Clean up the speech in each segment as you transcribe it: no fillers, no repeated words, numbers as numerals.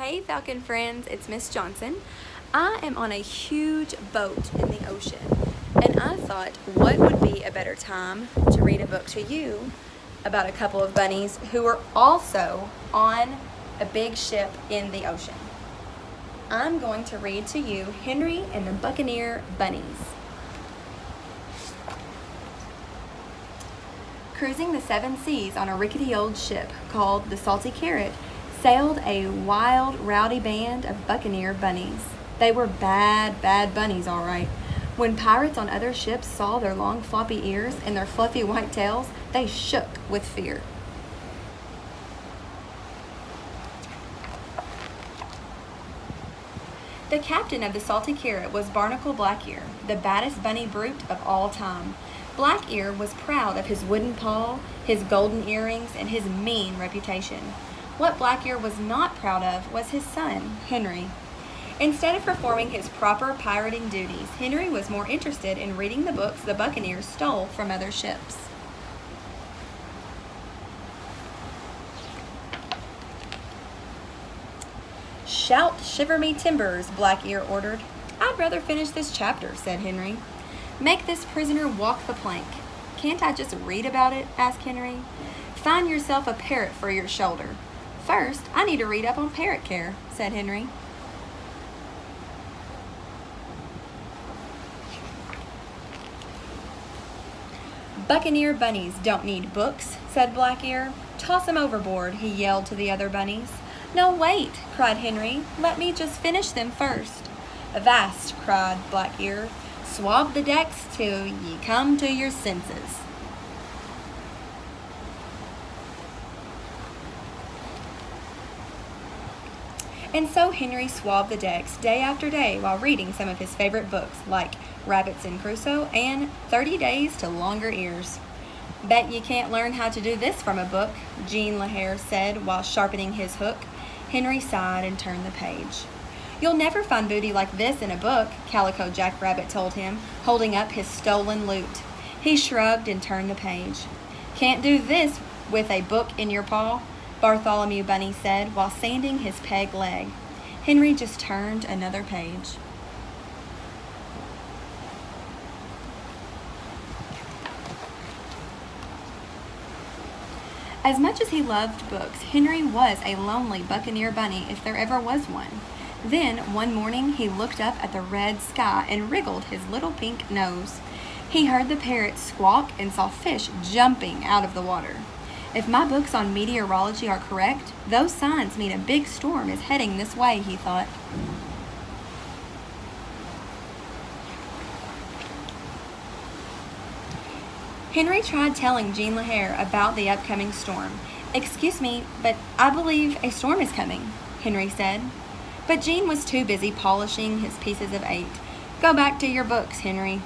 Hey Falcon friends, it's Miss Johnson. I am on a huge boat in the ocean, and I thought what would be a better time to read a book to you about a couple of bunnies who are also on a big ship in the ocean. I'm going to read to you Henry and the Bucaneer Bunnies. Cruising the seven seas on a rickety old ship called the Salty Carrot sailed a wild, rowdy band of Bucaneer Bunnies. They were bad bunnies, all right. When pirates on other ships saw their long floppy ears and their fluffy white tails, they shook with fear. The captain of the Salty Carrot was Barnacle Blackear, the baddest bunny brute of all time. Blackear was proud of his wooden paw, his golden earrings, and his mean reputation. What Blackear was not proud of was his son, Henry. Instead of performing his proper pirating duties, Henry was more interested in reading the books the Buccaneers stole from other ships. "Shout, shiver me timbers," Blackear ordered. "I'd rather finish this chapter," said Henry. "Make this prisoner walk the plank." "Can't I just read about it?" asked Henry. "Find yourself a parrot for your shoulder." "First, I need to read up on parrot care," said Henry. "Bucaneer bunnies don't need books," said Blackear. "Toss 'em overboard," he yelled to the other bunnies. "No, wait," cried Henry. "Let me just finish them first." "Avast," cried Blackear. "Swab the decks till ye come to your senses." And so Henry swabbed the decks day after day while reading some of his favorite books like Rabbits Crusoe and 30 Days to Longer Ears. "Bet you can't learn how to do this from a book," Jean LaHare said while sharpening his hook. Henry sighed and turned the page. "You'll never find booty like this in a book," Calico Jack Rabbit told him, holding up his stolen loot. He shrugged and turned the page. "Can't do this with a book in your paw," Bartholomew Bunny said while sanding his peg leg. Henry just turned another page. As much as he loved books, Henry was a lonely Buccaneer bunny if there ever was one. Then, one morning, he looked up at the red sky and wriggled his little pink nose. He heard the parrot squawk and saw fish jumping out of the water. If my books on meteorology are correct, those signs mean a big storm is heading this way, he thought. Henry tried telling Jean LaHare about the upcoming storm. "Excuse me, but I believe a storm is coming," Henry said. But Jean was too busy polishing his pieces of 8. "Go back to your books, Henry."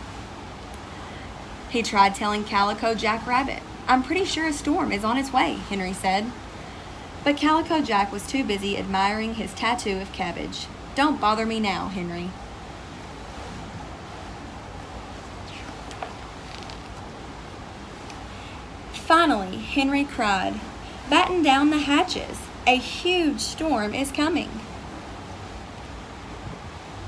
He tried telling Calico Jack Rabbit. "I'm pretty sure a storm is on its way," Henry said. But Calico Jack was too busy admiring his tattoo of cabbage. "Don't bother me now, Henry." Finally, Henry cried, "Batten down the hatches. A huge storm is coming."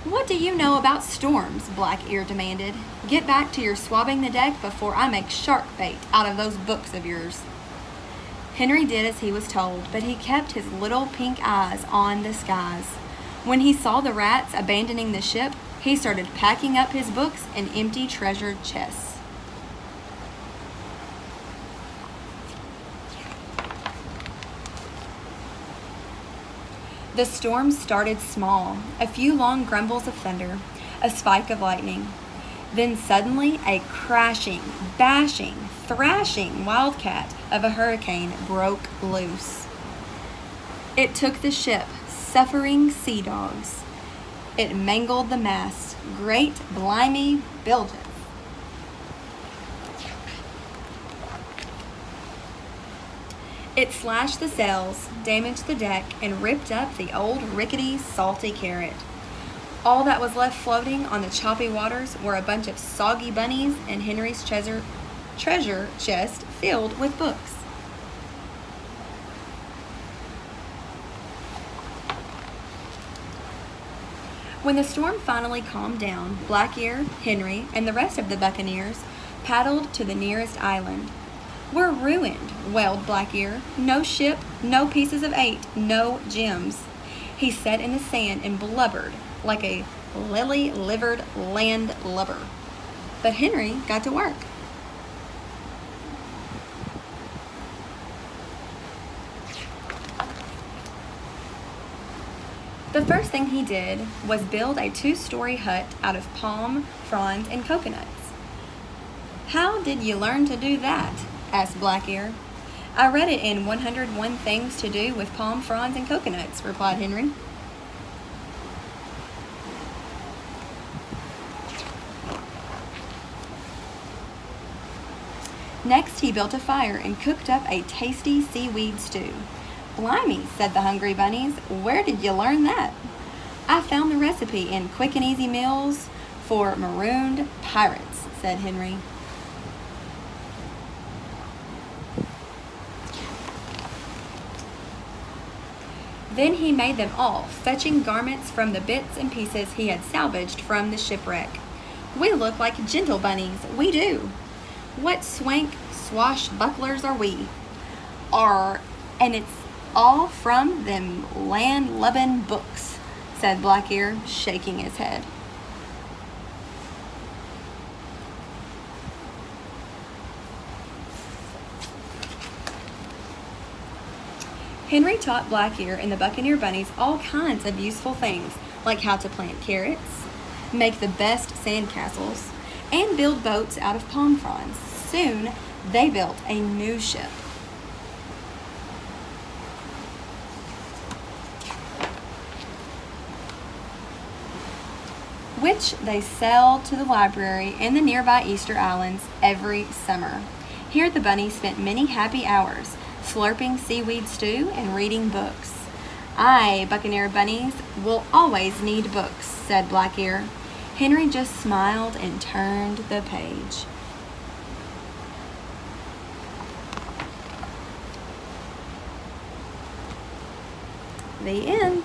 "What do you know about storms?" Blackear demanded. "Get back to your swabbing the deck before I make shark bait out of those books of yours." Henry did as he was told, but he kept his little pink eyes on the skies. When he saw the rats abandoning the ship, he started packing up his books in empty treasure chests. The storm started small, a few long grumbles of thunder, a spike of lightning. Then suddenly a crashing, bashing, thrashing wildcat of a hurricane broke loose. It took the ship, suffering sea dogs. It mangled the mast, great blimey bilges. It slashed the sails, damaged the deck, and ripped up the old rickety Salty Carrot. All that was left floating on the choppy waters were a bunch of soggy bunnies and Henry's treasure chest filled with books. When the storm finally calmed down, Black-Ear, Henry, and the rest of the Buccaneers paddled to the nearest island. "We're ruined," wailed Black-Ear. "No ship, no pieces of 8, no gems." He sat in the sand and blubbered like a lily-livered land-lubber. But Henry got to work. The first thing he did was build a 2-story hut out of palm, fronds, and coconuts. "How did you learn to do that?" asked Black-Ear. "I read it in 101 Things to Do with Palm Fronds and Coconuts," replied Henry. Next, he built a fire and cooked up a tasty seaweed stew. "Blimey," said the hungry bunnies, "where did you learn that?" "I found the recipe in Quick and Easy Meals for Marooned Pirates," said Henry. Then he made them all, fetching garments from the bits and pieces he had salvaged from the shipwreck. "We look like gentle bunnies, we do. What swank swashbucklers are we? And it's all from them land-lubbin' books," said Black-Ear, shaking his head. Henry taught Black-Ear and the Buccaneer Bunnies all kinds of useful things, like how to plant carrots, make the best sandcastles, and build boats out of palm fronds. Soon, they built a new ship. Which they sailed to the library in the nearby Easter Islands every summer. Here the bunnies spent many happy hours, slurping seaweed stew and reading books. "I, Buccaneer Bunnies, will always need books," said Black-Ear. Henry just smiled and turned the page. The end.